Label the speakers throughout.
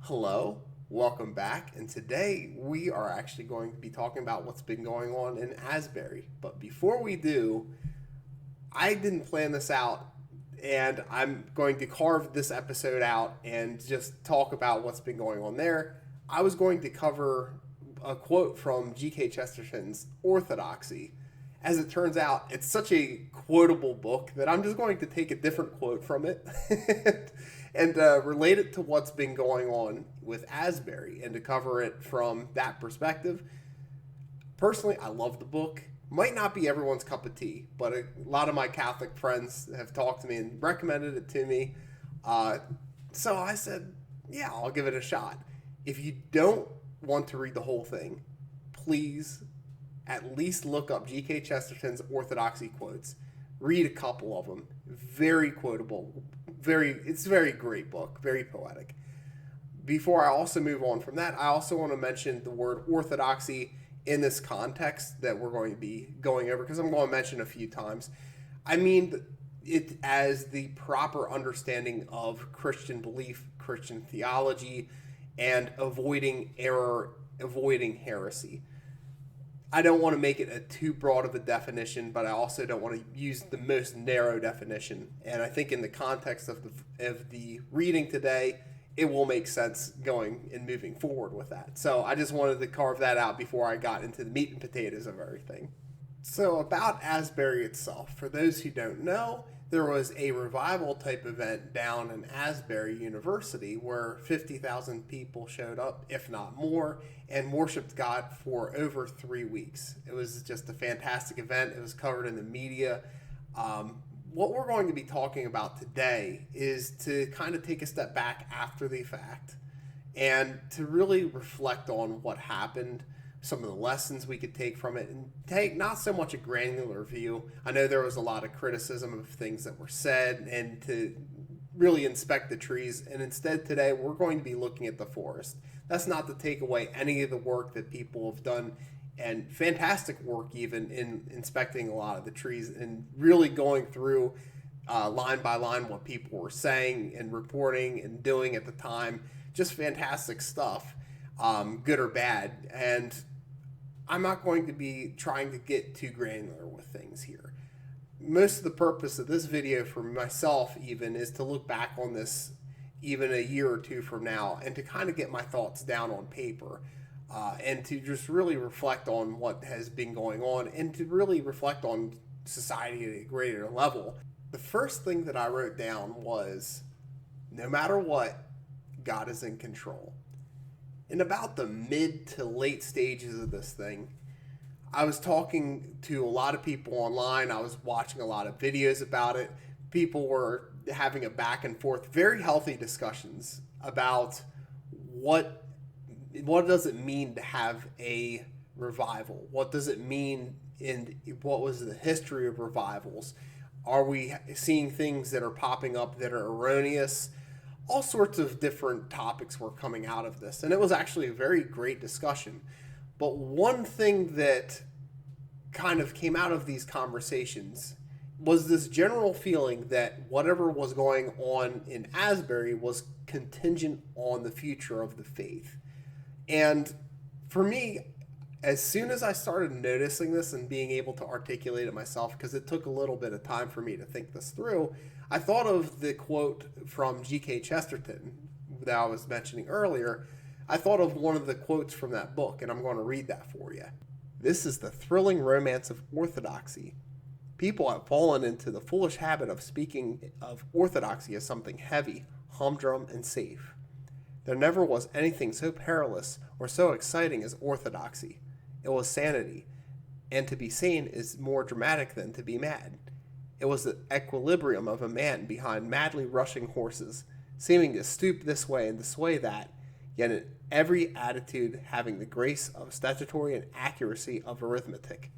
Speaker 1: Hello, welcome back, and today we are actually going to be talking about what's been going on in Asbury. But before we do, I didn't plan this out, and I'm going to carve this episode out and just talk about what's been going on there. I was going to cover a quote from G.K. Chesterton's Orthodoxy. As it turns out, it's such a quotable book that I'm just going to take a different quote from it and relate it to what's been going on with Asbury and to cover it from that perspective. Personally, I love the book. Might not be everyone's cup of tea, but a lot of my Catholic friends have talked to me and recommended it to me. Uh, so I said, yeah, I'll give it a shot. If you don't want to read the whole thing, please at least look up G.K. Chesterton's Orthodoxy quotes. Read a couple of them. Very quotable. It's a very great book. Very poetic. Before I also move on from that, I also want to mention the word orthodoxy in this context that we're going to be going over because I'm going to mention a few times. I mean it as the proper understanding of Christian belief, Christian theology, and avoiding error, avoiding heresy. I don't want to make it a too broad of a definition, but I also don't want to use the most narrow definition. And I think in the context of the reading today, it will make sense going and moving forward with that. So I just wanted to carve that out before I got into the meat and potatoes of everything. So about Asbury itself, for those who don't know, there was a revival type event down in Asbury University where 50,000 people showed up, if not more, and worshiped God for over 3 weeks. It was just a fantastic event. It was covered in the media. What we're going to be talking about today is to kind of take a step back after the fact and to really reflect on what happened, some of the lessons we could take from it, and take not so much a granular view. I know there was a lot of criticism of things that were said and to really inspect the trees. And instead today we're going to be looking at the forest. That's not to take away any of the work that people have done, and fantastic work even in inspecting a lot of the trees and really going through line by line what people were saying and reporting and doing at the time. Just fantastic stuff, good or bad. And I'm not going to be trying to get too granular with things here. Most of the purpose of this video for myself even is to look back on this even a year or two from now and to kind of get my thoughts down on paper, and to just really reflect on what has been going on and to really reflect on society at a greater level. The first thing that I wrote down was, no matter what, God is in control. In about the mid to late stages of this thing, I was talking to a lot of people online. I was watching a lot of videos about it. People were having a back and forth, very healthy discussions about what does it mean to have a revival? What does it mean, and what was the history of revivals? Are we seeing things that are popping up that are erroneous? All sorts of different topics were coming out of this, and it was actually a very great discussion. But one thing that kind of came out of these conversations was this general feeling that whatever was going on in Asbury was contingent on the future of the faith. And for me, as soon as I started noticing this and being able to articulate it myself, because it took a little bit of time for me to think this through, I thought of the quote from G.K. Chesterton that I was mentioning earlier. I thought of one of the quotes from that book, and I'm going to read that for you. This is the thrilling romance of orthodoxy. People have fallen into the foolish habit of speaking of orthodoxy as something heavy, humdrum, and safe. There never was anything so perilous or so exciting as orthodoxy. It was sanity, and to be sane is more dramatic than to be mad. It was the equilibrium of a man behind madly rushing horses, seeming to stoop this way and to sway that, yet in every attitude having the grace of statuary and accuracy of arithmetic.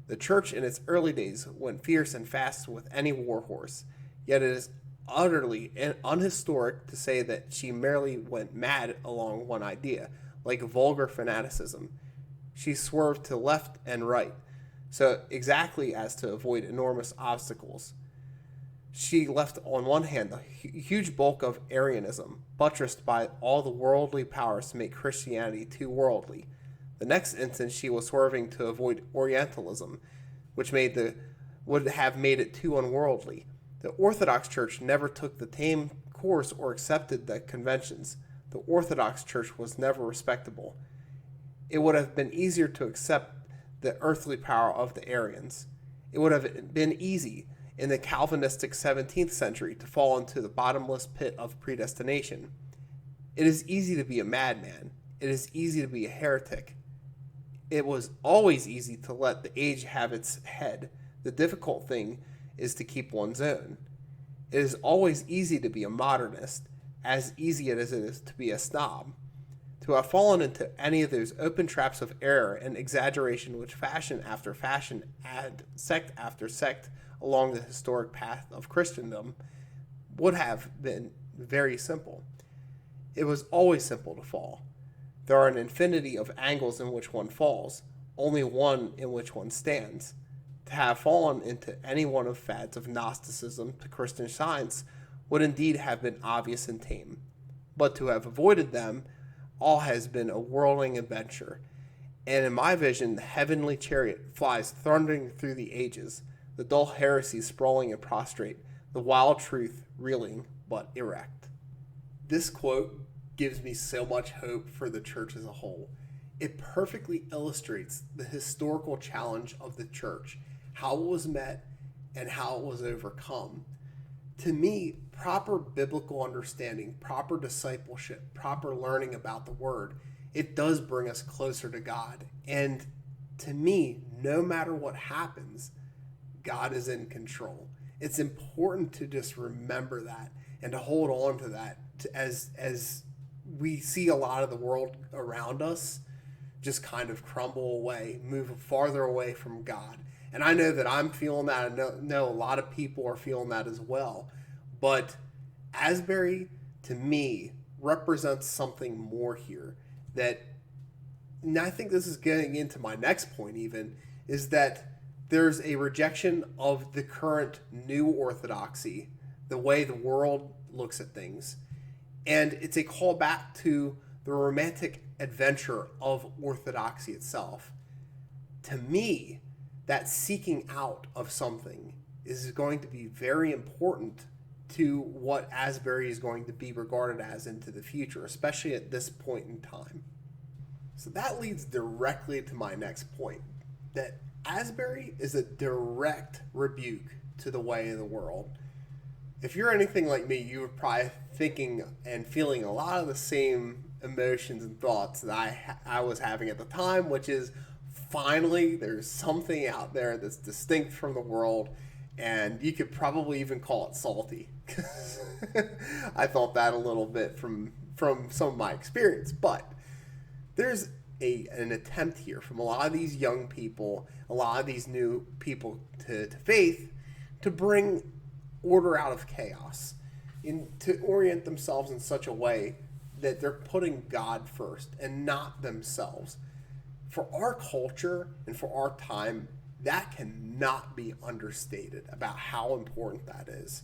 Speaker 1: The church in its early days went fierce and fast with any warhorse, yet it is utterly unhistoric to say that she merely went mad along one idea, like vulgar fanaticism. She swerved to left and right, so exactly as to avoid enormous obstacles. She left on one hand the huge bulk of Arianism, buttressed by all the worldly powers to make Christianity too worldly. The next instant she was swerving to avoid orientalism, which would have made it too unworldly. The Orthodox Church never took the tame course or accepted the conventions. The Orthodox Church was never respectable. It would have been easier to accept the earthly power of the Arians. It would have been easy in the Calvinistic 17th century to fall into the bottomless pit of predestination. It is easy to be a madman. It is easy to be a heretic. It was always easy to let the age have its head. The difficult thing is to keep one's own. It is always easy to be a modernist, as easy as it is to be a snob. To have fallen into any of those open traps of error and exaggeration which fashion after fashion and sect after sect along the historic path of Christendom would have been very simple. It was always simple to fall. There are an infinity of angles in which one falls, only one in which one stands. To have fallen into any one of fads of Gnosticism to Christian Science would indeed have been obvious and tame. But to have avoided them all has been a whirling adventure. And in my vision, the heavenly chariot flies thundering through the ages, the dull heresies sprawling and prostrate, the wild truth reeling but erect. This quote gives me so much hope for the church as a whole. It perfectly illustrates the historical challenge of the church, how it was met, and how it was overcome. To me, proper biblical understanding, proper discipleship, proper learning about the Word, it does bring us closer to God. And to me, no matter what happens, God is in control. It's important to just remember that and to hold on to that as we see a lot of the world around us just kind of crumble away, move farther away from God. And I know that I'm feeling that. I know a lot of people are feeling that as well. But Asbury, to me, represents something more here. And I think this is getting into my next point even, is that there's a rejection of the current new orthodoxy, the way the world looks at things. And it's a call back to the romantic adventure of orthodoxy itself. To me, that seeking out of something is going to be very important to what Asbury is going to be regarded as into the future, especially at this point in time. So that leads directly to my next point, that Asbury is a direct rebuke to the way of the world. If you're anything like me, you were probably thinking and feeling a lot of the same emotions and thoughts that I was having at the time, which is finally there's something out there that's distinct from the world, and you could probably even call it salty. I thought that a little bit from some of my experience, but there's an attempt here from a lot of these young people, a lot of these new people to faith, to bring order out of chaos, to orient themselves in such a way that they're putting God first and not themselves. For our culture and for our time, that cannot be understated about how important that is.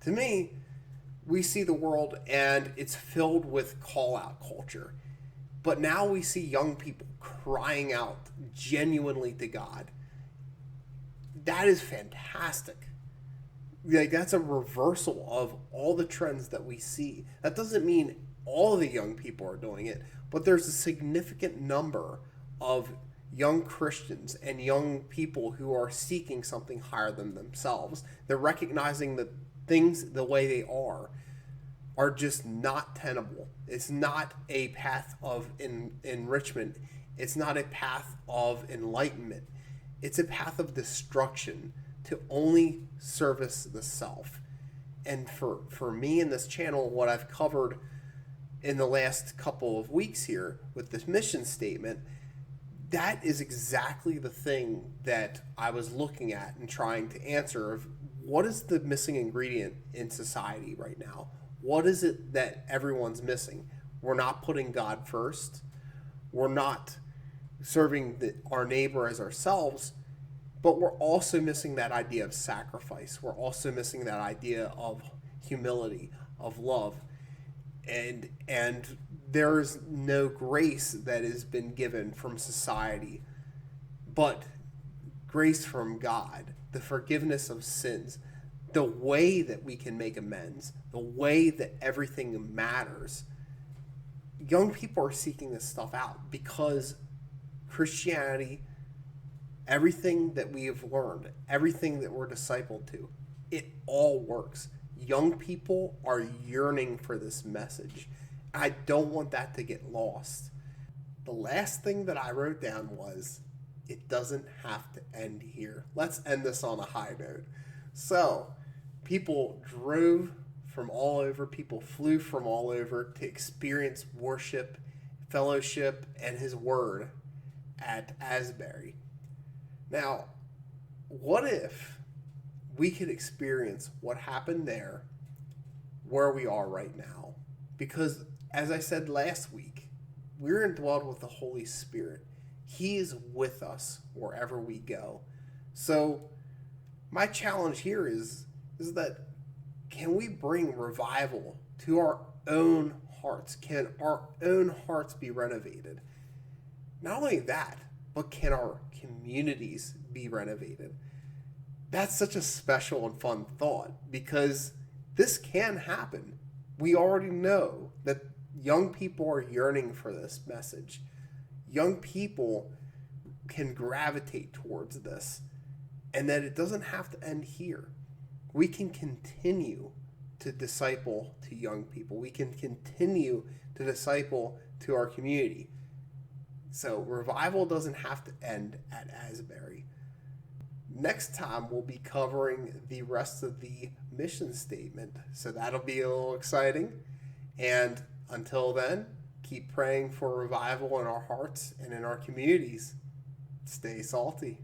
Speaker 1: To me, we see the world and it's filled with call-out culture. But now we see young people crying out genuinely to God. That is fantastic. Like, that's a reversal of all the trends that we see. That doesn't mean all the young people are doing it, but there's a significant number of young Christians and young people who are seeking something higher than themselves. They're recognizing that things the way they are just not tenable. It's not a path of enrichment. It's not a path of enlightenment. It's a path of destruction to only service the self. And for me in this channel, what I've covered in the last couple of weeks here with this mission statement, that is exactly the thing that I was looking at and trying to answer of what is the missing ingredient in society right now? What is it that everyone's missing? We're not putting God first. We're not serving our neighbor as ourselves. But we're also missing that idea of sacrifice. We're also missing that idea of humility, of love. And there's no grace that has been given from society, but grace from God, the forgiveness of sins, the way that we can make amends, the way that everything matters. Young people are seeking this stuff out because Christianity, everything that we have learned, everything that we're discipled to, it all works. Young people are yearning for this message. I don't want that to get lost. The last thing that I wrote down was, it doesn't have to end here. Let's end this on a high note. So, people drove from all over, people flew from all over to experience worship, fellowship, and his word at Asbury. Now, what if we could experience what happened there where we are right now? Because, as I said last week, we're indwelled with the Holy Spirit. He is with us wherever we go. So, my challenge here is that, can we bring revival to our own hearts? Can our own hearts be renovated? Not only that, but can our communities be renovated? That's such a special and fun thought, because this can happen. We already know that young people are yearning for this message. Young people can gravitate towards this, and that it doesn't have to end here. We can continue to disciple to young people. We can continue to disciple to our community. So revival doesn't have to end at Asbury. Next time we'll be covering the rest of the mission statement. So that'll be a little exciting. And until then, keep praying for revival in our hearts and in our communities. Stay salty.